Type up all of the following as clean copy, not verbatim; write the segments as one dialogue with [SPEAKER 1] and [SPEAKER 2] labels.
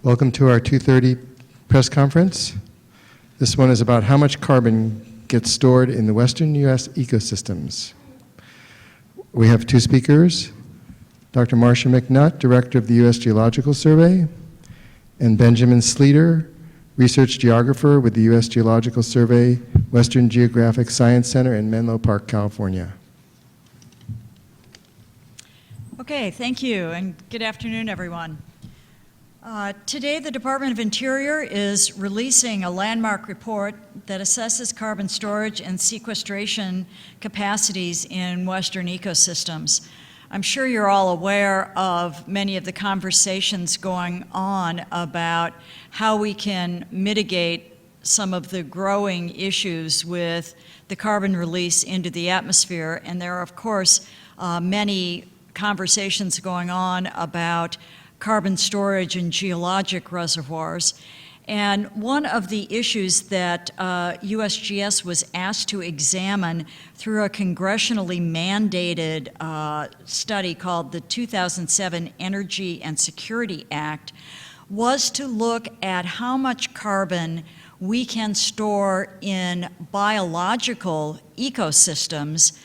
[SPEAKER 1] Welcome to our 2:30 press conference. This one is about how much carbon gets stored in the western U.S. ecosystems. We have two speakers, Dr. Marcia McNutt, Director of the U.S. Geological Survey, and Benjamin Sleeter, Research Geographer with the U.S. Geological Survey, Western Geographic Science Center in Menlo Park, California.
[SPEAKER 2] Okay, thank you, and good afternoon, everyone. Today, the Department of Interior is releasing a landmark report that assesses carbon storage and sequestration capacities in Western ecosystems. I'm sure you're all aware of many of the conversations going on about how we can mitigate some of the growing issues with the carbon release into the atmosphere, and there are, of course, many conversations going on about carbon storage in geologic reservoirs. And one of the issues that USGS was asked to examine through a congressionally mandated study called the 2007 Energy and Security Act was to look at how much carbon we can store in biological ecosystems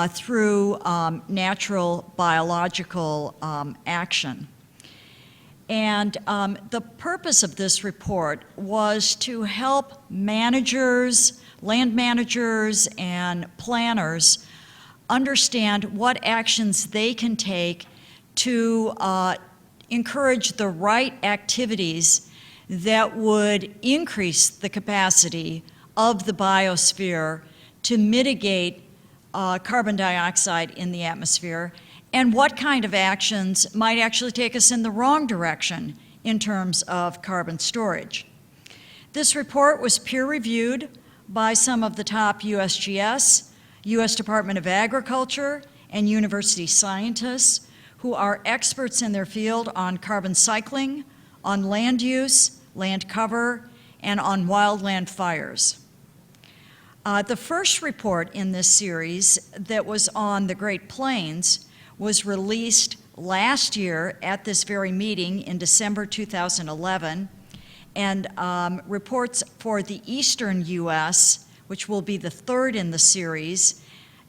[SPEAKER 2] through natural biological action. And the purpose of this report was to help managers, land managers, and planners understand what actions they can take to encourage the right activities that would increase the capacity of the biosphere to mitigate carbon dioxide in the atmosphere, and what kind of actions might actually take us in the wrong direction in terms of carbon storage. This report was peer-reviewed by some of the top USGS, U.S. Department of Agriculture, and university scientists who are experts in their field on carbon cycling, on land use, land cover, and on wildland fires. The first report in this series that was on the Great Plains was released last year at this very meeting in December 2011, and reports for the eastern U.S., which will be the third in the series,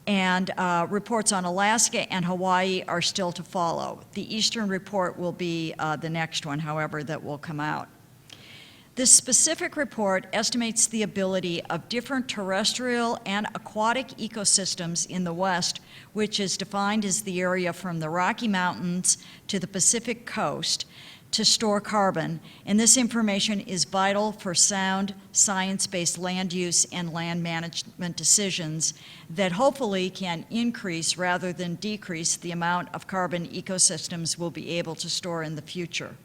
[SPEAKER 2] and reports on Alaska and Hawaii are still to follow. The eastern report will be the next one, however, that will come out. This specific report estimates the ability of different terrestrial and aquatic ecosystems in the West, which is defined as the area from the Rocky Mountains to the Pacific coast, to store carbon. And this information is vital for sound, science-based land use and land management decisions that hopefully can increase rather than decrease the amount of carbon ecosystems will be able to store in the future.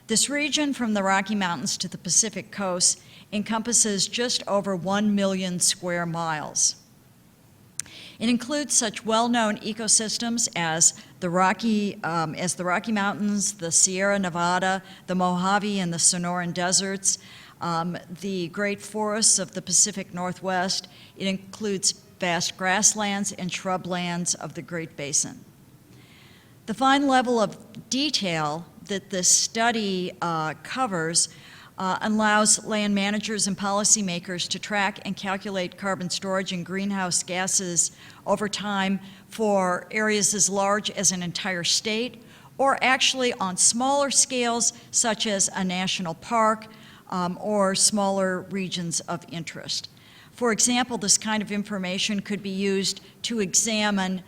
[SPEAKER 2] This region from the Rocky Mountains to the Pacific coast encompasses just over 1 million square miles. It includes such well-known ecosystems as the Rocky Mountains, the Sierra Nevada, the Mojave and the Sonoran deserts, the great forests of the Pacific Northwest. It includes vast grasslands and shrublands of the Great Basin. The fine level of detail that this study covers allows land managers and policymakers to track and calculate carbon storage and greenhouse gases over time for areas as large as an entire state, or actually on smaller scales such as a national park or smaller regions of interest. For example, this kind of information could be used to examine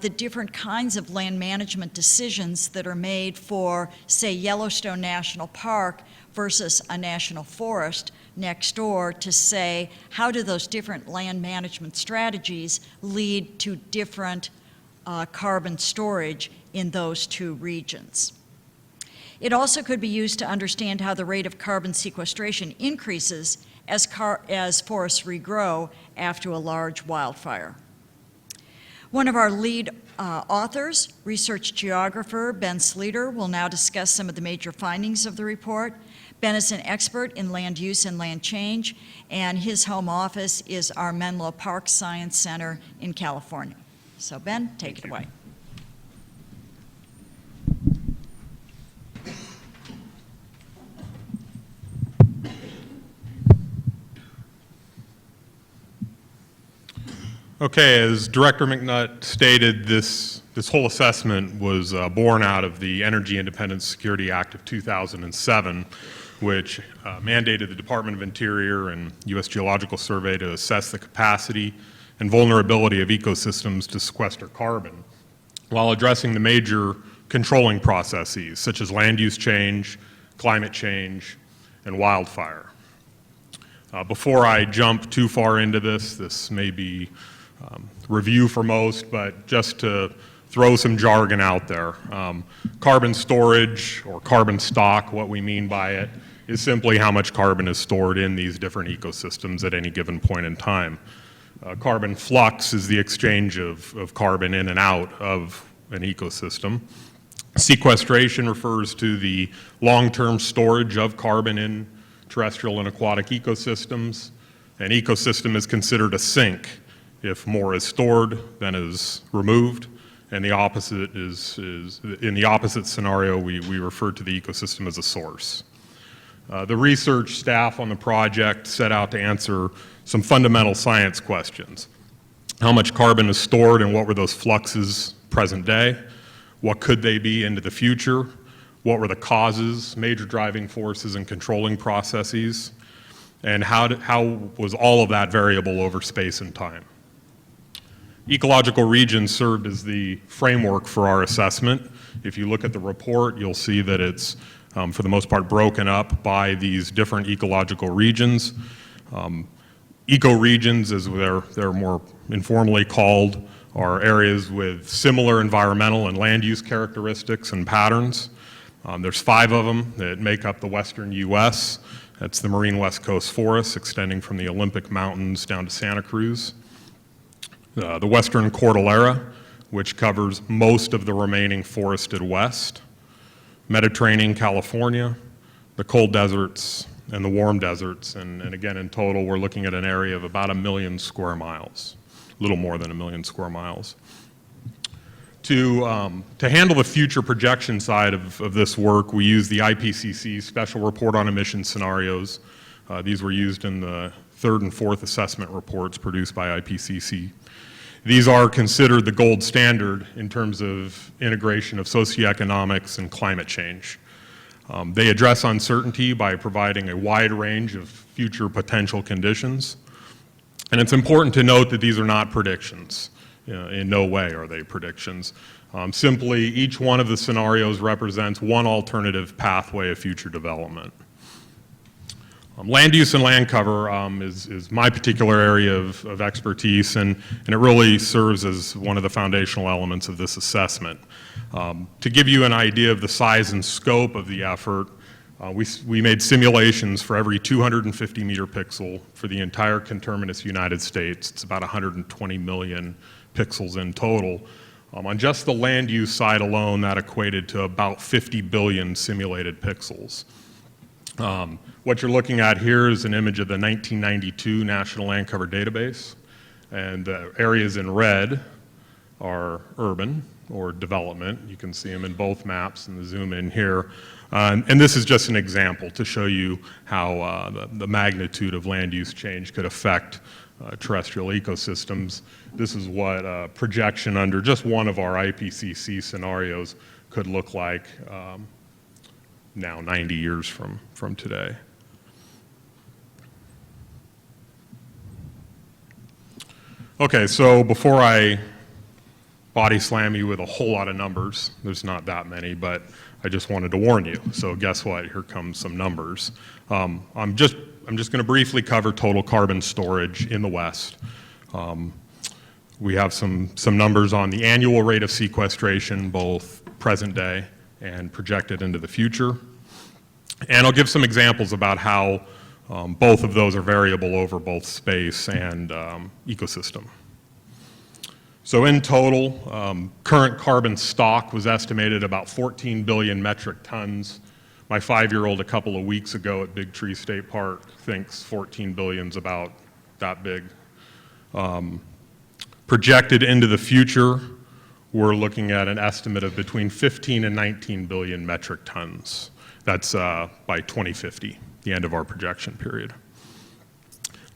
[SPEAKER 2] the different kinds of land management decisions that are made for, say, Yellowstone National Park versus a national forest next door, to say, how do those different land management strategies lead to different carbon storage in those two regions. It also could be used to understand how the rate of carbon sequestration increases as forests regrow after a large wildfire. One of our lead authors, research geographer Ben Sleeter, will now discuss some of the major findings of the report. Ben is an expert in land use and land change, and his home office is our Menlo Park Science Center in California. So Ben, take it away.
[SPEAKER 3] Okay, as Director McNutt stated, this whole assessment was born out of the Energy Independence Security Act of 2007, which mandated the Department of Interior and U.S. Geological Survey to assess the capacity and vulnerability of ecosystems to sequester carbon, while addressing the major controlling processes, such as land use change, climate change, and wildfire. Before I jump too far into this may be review for most, but just to throw some jargon out there. Carbon storage or carbon stock, what we mean by it, is simply how much carbon is stored in these different ecosystems at any given point in time. Carbon flux is the exchange of carbon in and out of an ecosystem. Sequestration refers to the long-term storage of carbon in terrestrial and aquatic ecosystems. An ecosystem is considered a sink if more is stored than is removed, and the opposite is in the opposite scenario, we refer to the ecosystem as a source. The research staff on the project set out to answer some fundamental science questions. How much carbon is stored and what were those fluxes present day? What could they be into the future? What were the causes, major driving forces, and controlling processes? And how was all of that variable over space and time? Ecological Regions served as the framework for our assessment. If you look at the report, you'll see that it's, for the most part, broken up by these different ecological regions. Ecoregions, as they're more informally called, are areas with similar environmental and land use characteristics and patterns. There's 5 of them that make up the western U.S. That's the Marine West Coast forests extending from the Olympic Mountains down to Santa Cruz. The western Cordillera, which covers most of the remaining forested west. Mediterranean California, the cold deserts, and the warm deserts. And again, in total, we're looking at an area of about 1 million square miles, a little more than 1 million square miles. To handle the future projection side of this work, we use the IPCC Special Report on Emission Scenarios. These were used in the 3rd and 4th assessment reports produced by IPCC. These are considered the gold standard in terms of integration of socioeconomics and climate change. They address uncertainty by providing a wide range of future potential conditions. And it's important to note that these are not predictions. In no way are they predictions. Simply, each one of the scenarios represents one alternative pathway of future development. Land use and land cover is my particular area of expertise, and it really serves as one of the foundational elements of this assessment. To give you an idea of the size and scope of the effort, we made simulations for every 250 meter pixel for the entire conterminous United States. It's about 120 million pixels in total. On just the land use side alone, that equated to about 50 billion simulated pixels. What you're looking at here is an image of the 1992 National Land Cover Database, and the areas in red are urban or development. You can see them in both maps and the zoom in here. And this is just an example to show you how the magnitude of land use change could affect terrestrial ecosystems. This is what a projection under just one of our IPCC scenarios could look like now 90 years from today. Okay, so before I body slam you with a whole lot of numbers, there's not that many, but I just wanted to warn you. So guess what? Here comes some numbers. I'm just going to briefly cover total carbon storage in the West. We have some numbers on the annual rate of sequestration, both present day and projected into the future. And I'll give some examples about how both of those are variable over both space and ecosystem. So in total, current carbon stock was estimated about 14 billion metric tons. My 5-year-old a couple of weeks ago at Big Tree State Park thinks 14 billion's about that big. Projected into the future, we're looking at an estimate of between 15 and 19 billion metric tons. That's by 2050, the end of our projection period.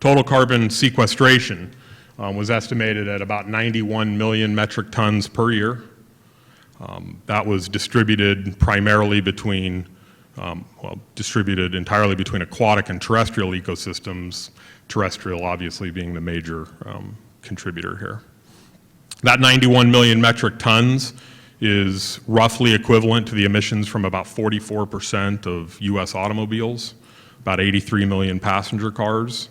[SPEAKER 3] Total carbon sequestration. was estimated at about 91 million metric tons per year. That was distributed primarily between, distributed entirely between aquatic and terrestrial ecosystems, terrestrial obviously being the major contributor here. That 91 million metric tons is roughly equivalent to the emissions from about 44% of US automobiles, about 83 million passenger cars,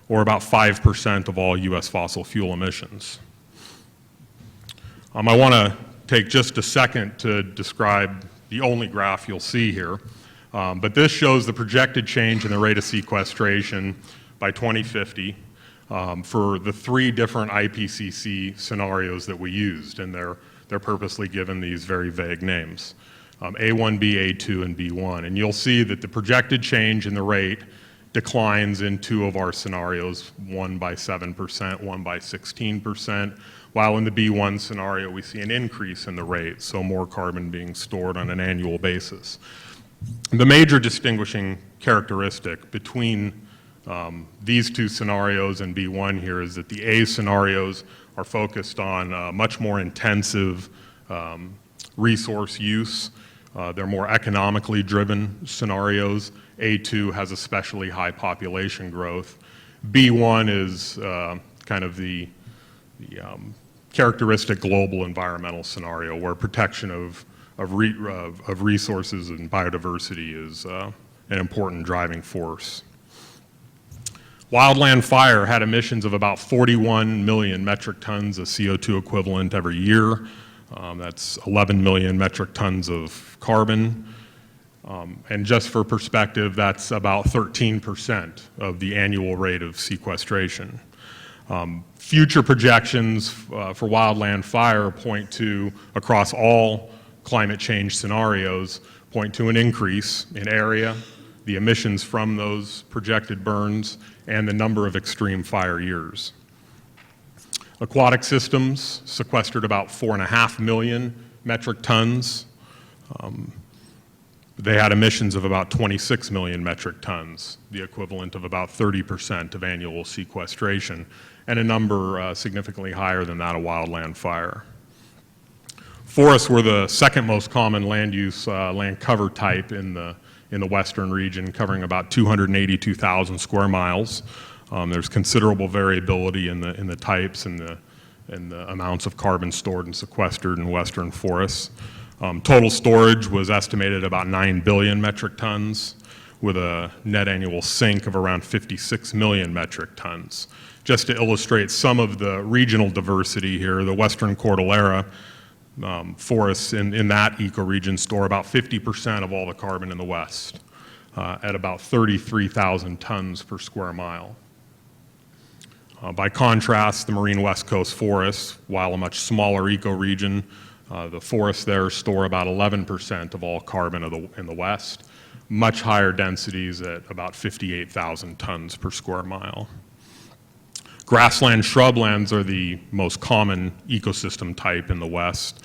[SPEAKER 3] or about 5% of all US fossil fuel emissions. I want to take just a second to describe the only graph you'll see here, but this shows the projected change in the rate of sequestration by 2050 for the 3 different IPCC scenarios that we used, and they're purposely given these very vague names, A1, B, A2, and B1. And you'll see that the projected change in the rate declines in 2 of our scenarios, one by 7%, one by 16%, while in the B1 scenario we see an increase in the rate, so more carbon being stored on an annual basis. The major distinguishing characteristic between these 2 scenarios and B1 here is that the A scenarios are focused on much more intensive resource use. They're more economically driven scenarios. A2 has especially high population growth. B1 is kind of the characteristic global environmental scenario where protection of resources and biodiversity is an important driving force. Wildland fire had emissions of about 41 million metric tons of CO2 equivalent every year. That's 11 million metric tons of carbon. And just for perspective, that's about 13% of the annual rate of sequestration. Future projections for wildland fire point to, across all climate change scenarios, point to an increase in area, the emissions from those projected burns, and the number of extreme fire years. Aquatic systems sequestered about 4.5 million metric tons. They had emissions of about 26 million metric tons, the equivalent of about 30% of annual sequestration, and a number significantly higher than that of wildland fire. Forests were the second most common land use, land cover type in the western region, covering about 282,000 square miles. There's considerable variability in the types and the amounts of carbon stored and sequestered in western forests. Total storage was estimated about 9 billion metric tons, with a net annual sink of around 56 million metric tons. Just to illustrate some of the regional diversity here, the western Cordillera forests in that ecoregion store about 50% of all the carbon in the West, at about 33,000 tons per square mile. By contrast, the marine West Coast forests, while a much smaller ecoregion, the forests there store about 11% of all carbon in the West, much higher densities at about 58,000 tons per square mile. Grassland shrublands are the most common ecosystem type in the West,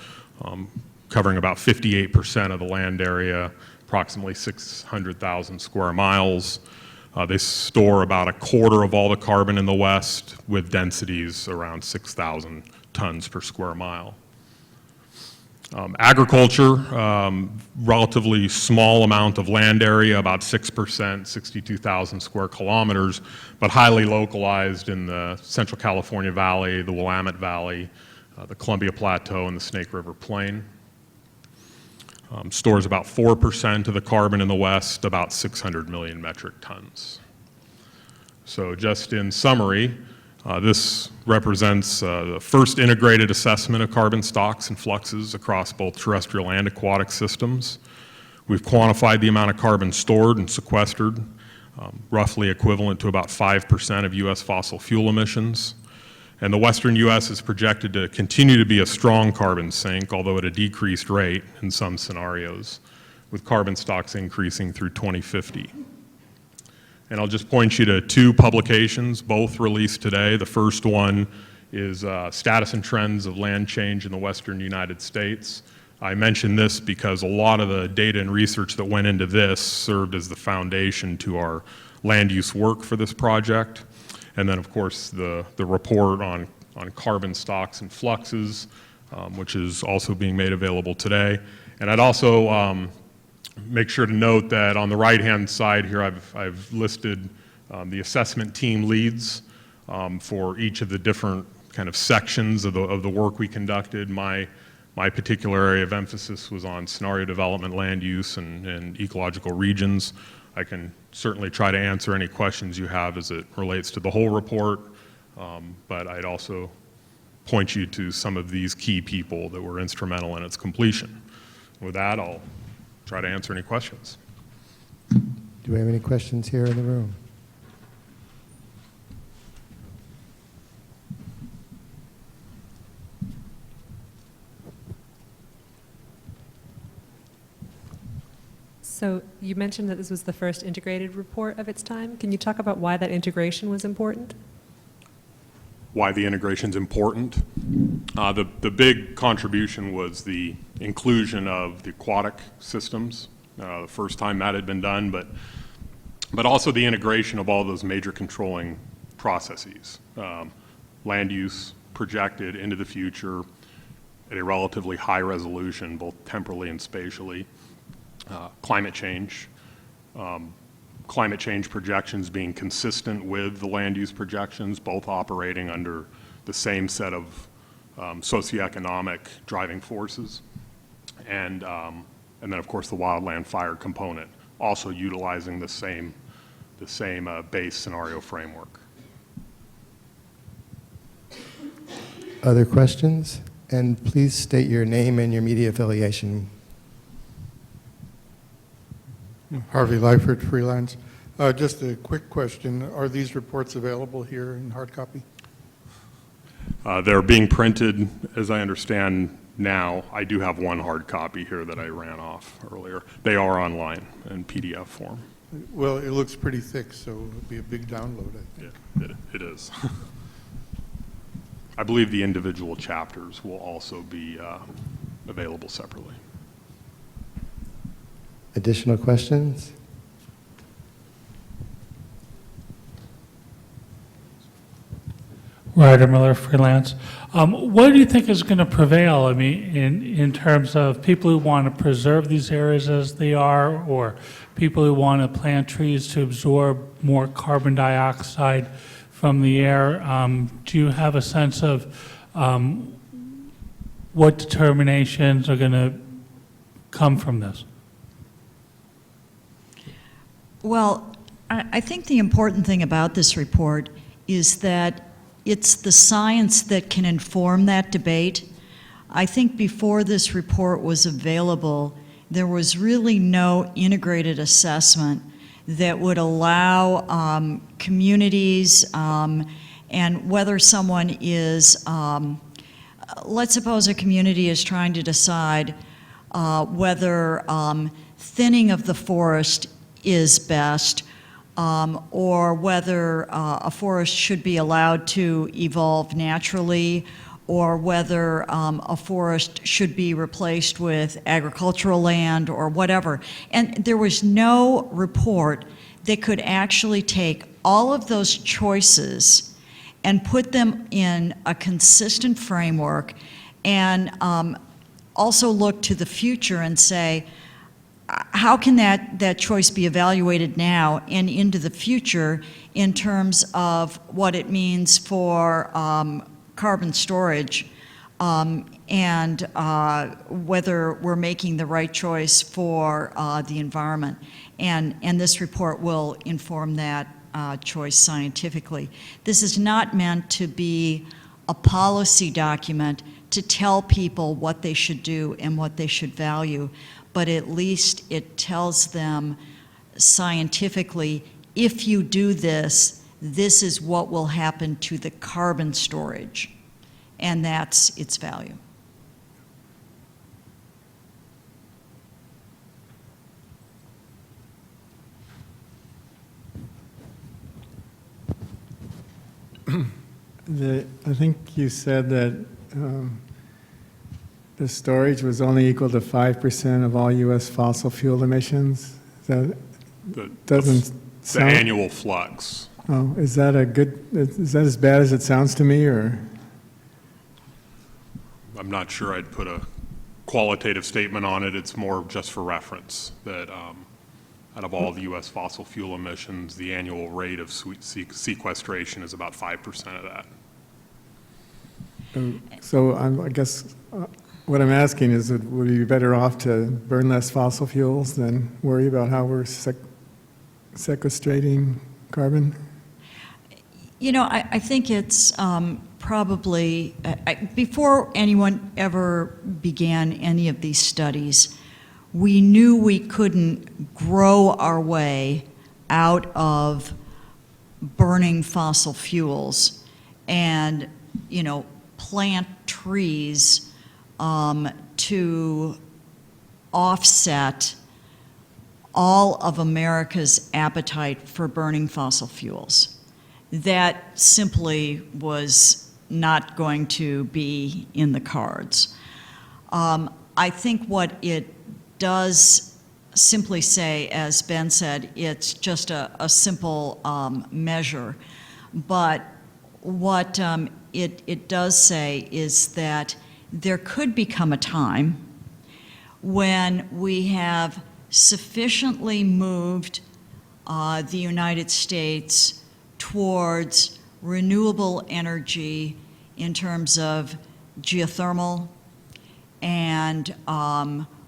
[SPEAKER 3] covering about 58% of the land area, approximately 600,000 square miles. They store about 1/4 of all the carbon in the West, with densities around 6,000 tons per square mile. Agriculture, relatively small amount of land area, about 6%, 62,000 square kilometers, but highly localized in the Central California Valley, the Willamette Valley, the Columbia Plateau, and the Snake River Plain. Stores about 4% of the carbon in the West, about 600 million metric tons. So just in summary, this represents the first integrated assessment of carbon stocks and fluxes across both terrestrial and aquatic systems. We've quantified the amount of carbon stored and sequestered, roughly equivalent to about 5% of US fossil fuel emissions. And the western US is projected to continue to be a strong carbon sink, although at a decreased rate in some scenarios, with carbon stocks increasing through 2050. And I'll just point you to 2 publications, both released today. The first one is Status and Trends of Land Change in the Western United States. I mention this because a lot of the data and research that went into this served as the foundation to our land use work for this project. And then, of course, the report on carbon stocks and fluxes, which is also being made available today. And I'd also make sure to note that on the right-hand side here, I've listed the assessment team leads for each of the different kind of sections of the work we conducted. My particular area of emphasis was on scenario development, land use, and ecological regions. I can certainly try to answer any questions you have as it relates to the whole report, but I'd also point you to some of these key people that were instrumental in its completion. With that, I'll try to answer any questions.
[SPEAKER 1] Do we have any questions here in the room?
[SPEAKER 4] So you mentioned that this was the first integrated report of its time. Can you talk about why that integration was important?
[SPEAKER 3] Why the integration's important? The big contribution was the inclusion of the aquatic systems, the first time that had been done, but also the integration of all those major controlling processes. Land use projected into the future at a relatively high resolution, both temporally and spatially. Climate change projections being consistent with the land use projections, both operating under the same set of socioeconomic driving forces, and then of course the wildland fire component, also utilizing the same base scenario framework.
[SPEAKER 1] Other questions? And please state your name and your media affiliation.
[SPEAKER 5] Harvey Lyford, freelance. Just a quick question. Are these reports available here in hard copy?
[SPEAKER 3] They're being printed, as I understand now. I do have one hard copy here that I ran off earlier. They are online in PDF form.
[SPEAKER 5] Well, it looks pretty thick, so it'll be a big download, I think.
[SPEAKER 3] Yeah, it is. I believe the individual chapters will also be available separately.
[SPEAKER 1] Additional questions?
[SPEAKER 6] Ryder Miller, freelance. What do you think is going to prevail? I mean, in terms of people who want to preserve these areas as they are, or people who want to plant trees to absorb more carbon dioxide from the air? Do you have a sense of what determinations are going to come from this?
[SPEAKER 2] Well, I think the important thing about this report is that it's the science that can inform that debate. I think before this report was available, there was really no integrated assessment that would allow communities and whether someone is, let's suppose a community is trying to decide whether thinning of the forest is best, or whether a forest should be allowed to evolve naturally, or whether a forest should be replaced with agricultural land or whatever. And there was no report that could actually take all of those choices and put them in a consistent framework, and also look to the future and say, how can that choice be evaluated now and into the future in terms of what it means for carbon storage, and whether we're making the right choice for the environment. And this report will inform that choice scientifically. This is not meant to be a policy document to tell people what they should do and what they should value, but at least it tells them scientifically, if you do this, this is what will happen to the carbon storage, and that's its value.
[SPEAKER 7] I think you said that the storage was only equal to 5% of all U.S. fossil fuel emissions. That doesn't
[SPEAKER 3] The
[SPEAKER 7] sound...
[SPEAKER 3] annual flux
[SPEAKER 7] Oh, is that as bad as it sounds to me, or?
[SPEAKER 3] I'm not sure I'd put a qualitative statement on it. It's more just for reference that out of all the U.S. fossil fuel emissions, the annual rate of sequestration is about 5% of that.
[SPEAKER 7] So I guess what I'm asking is, would we be better off to burn less fossil fuels than worry about how we're sequestrating carbon?
[SPEAKER 2] You know, I think it's probably, before anyone ever began any of these studies, we knew we couldn't grow our way out of burning fossil fuels and, you know, plant trees to offset all of America's appetite for burning fossil fuels. That simply was not going to be in the cards. I think what it does simply say, as Ben said, it's just a simple measure. But what it does say is that there could become a time when we have sufficiently moved the United States towards renewable energy in terms of geothermal and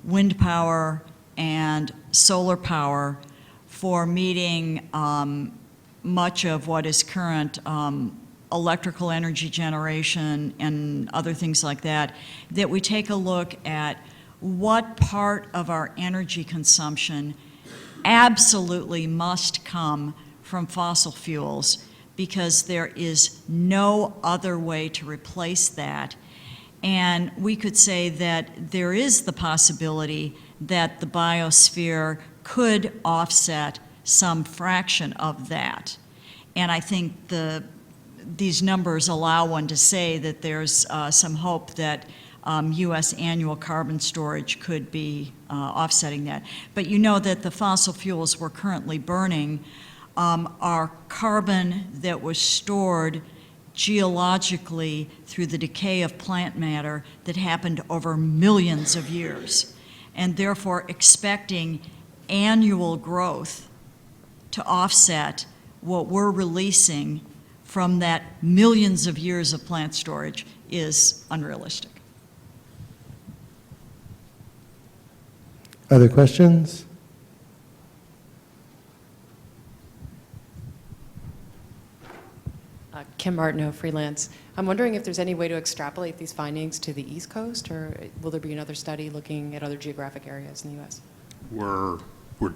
[SPEAKER 2] wind power and solar power for meeting much of what is current electrical energy generation and other things like that, that we take a look at what part of our energy consumption absolutely must come from fossil fuels, because there is no other way to replace that. And we could say that there is the possibility that the biosphere could offset some fraction of that. And I think these numbers allow one to say that there's some hope that U.S. annual carbon storage could be offsetting that. But you know that the fossil fuels we're currently burning are carbon that was stored geologically through the decay of plant matter that happened over millions of years, and therefore expecting annual growth to offset what we're releasing from that millions of years of plant storage is unrealistic.
[SPEAKER 1] Other questions?
[SPEAKER 8] Kim Martineau, freelance. I'm wondering if there's any way to extrapolate these findings to the East Coast, or will there be another study looking at other geographic areas in the U.S.?
[SPEAKER 3] We're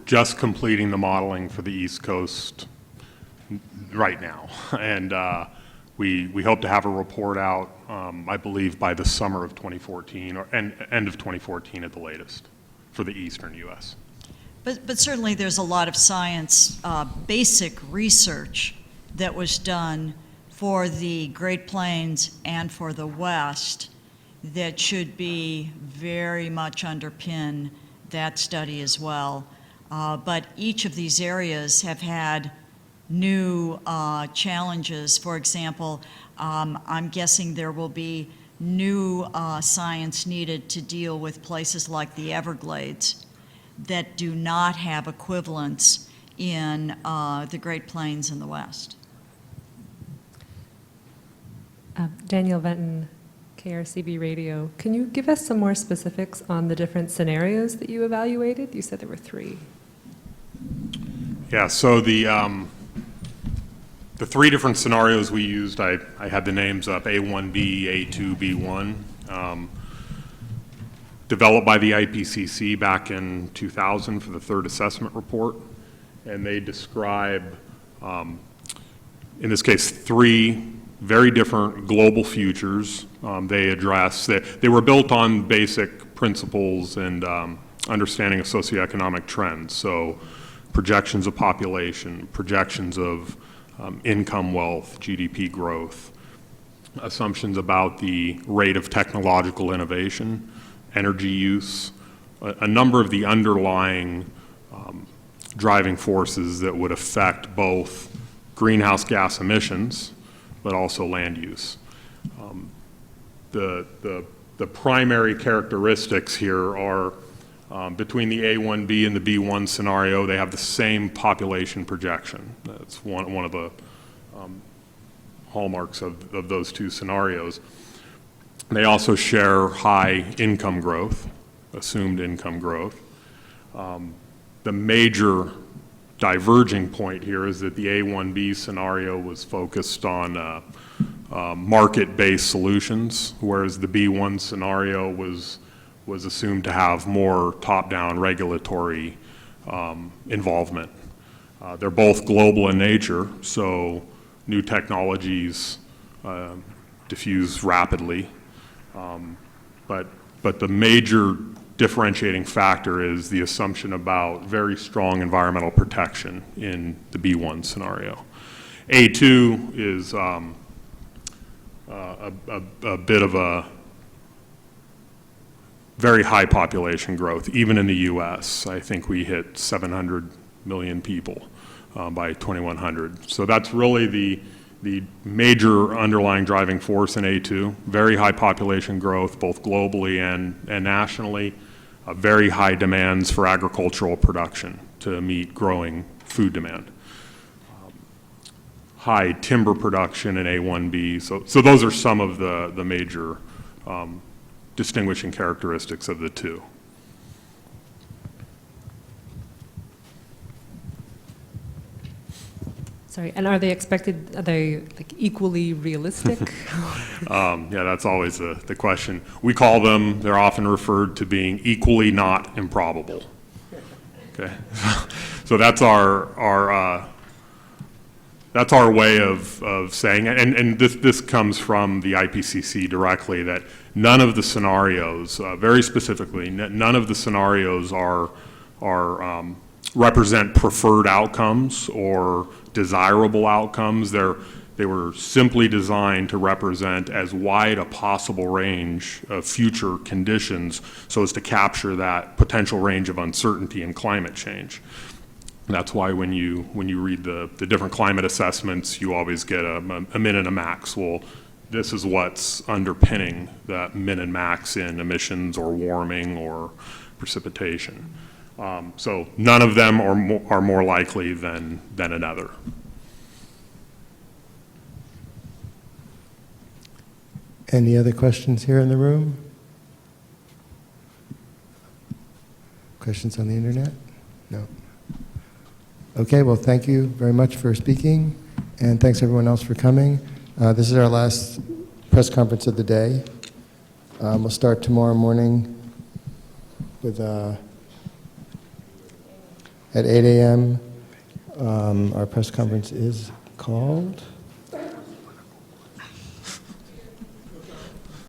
[SPEAKER 3] just completing the modeling for the East Coast right now, and we hope to have a report out, I believe, by the summer of 2014 or end of 2014 at the latest for the eastern U.S.
[SPEAKER 2] But certainly there's a lot of science, basic research that was done for the Great Plains and for the West that should be very much underpin that study as well. But each of these areas have had new challenges. For example, I'm guessing there will be new science needed to deal with places like the Everglades that do not have equivalents in the Great Plains in the West.
[SPEAKER 4] Daniel Venton, KRCB Radio. Can you give us some more specifics on the different scenarios that you evaluated? You said there were 3.
[SPEAKER 3] Yeah, so the 3 different scenarios we used, I had the names up, A1B, A2, B1, developed by the IPCC back in 2000 for the 3rd assessment report. And they describe, in this case, 3 very different global futures. They were built on basic principles and understanding of socioeconomic trends. So projections of population, projections of income, wealth, GDP growth, assumptions about the rate of technological innovation, energy use, a number of the underlying driving forces that would affect both greenhouse gas emissions, but also land use. The primary characteristics here are between the A1B and the B1 scenario, they have the same population projection. That's one of the hallmarks of those two scenarios. They also share high income growth, assumed income growth. The major diverging point here is that the A1B scenario was focused on market-based solutions, whereas the B1 scenario was assumed to have more top-down regulatory involvement. They're both global in nature, so new technologies diffuse rapidly. But the major differentiating factor is the assumption about very strong environmental protection in the B1 scenario. A2 is a bit of a very high population growth, even in the US. I think we hit 700 million people by 2100. So that's really the major underlying driving force in A2. Very high population growth, both globally and nationally. Very high demands for agricultural production to meet growing food demand. High timber production in A1B. So those are some of the major distinguishing characteristics of the two.
[SPEAKER 4] Sorry, and are they like equally realistic?
[SPEAKER 3] Yeah, that's always the question. We call them, they're often referred to being equally not improbable. Okay, so that's our way of saying it, and this comes from the IPCC directly, that none of the scenarios, very specifically, none of the scenarios represent preferred outcomes or desirable outcomes. They were simply designed to represent as wide a possible range of future conditions so as to capture that potential range of uncertainty in climate change. And that's why when you read the different climate assessments, you always get a min and a max. Well, this is what's underpinning that min and max in emissions or warming or precipitation. So none of them are more likely than another.
[SPEAKER 1] Any other questions here in the room? Questions on the internet? No. Okay, well, thank you very much for speaking, and thanks everyone else for coming. This is our last press conference of the day. We'll start tomorrow morning with at 8 a.m. Our press conference is called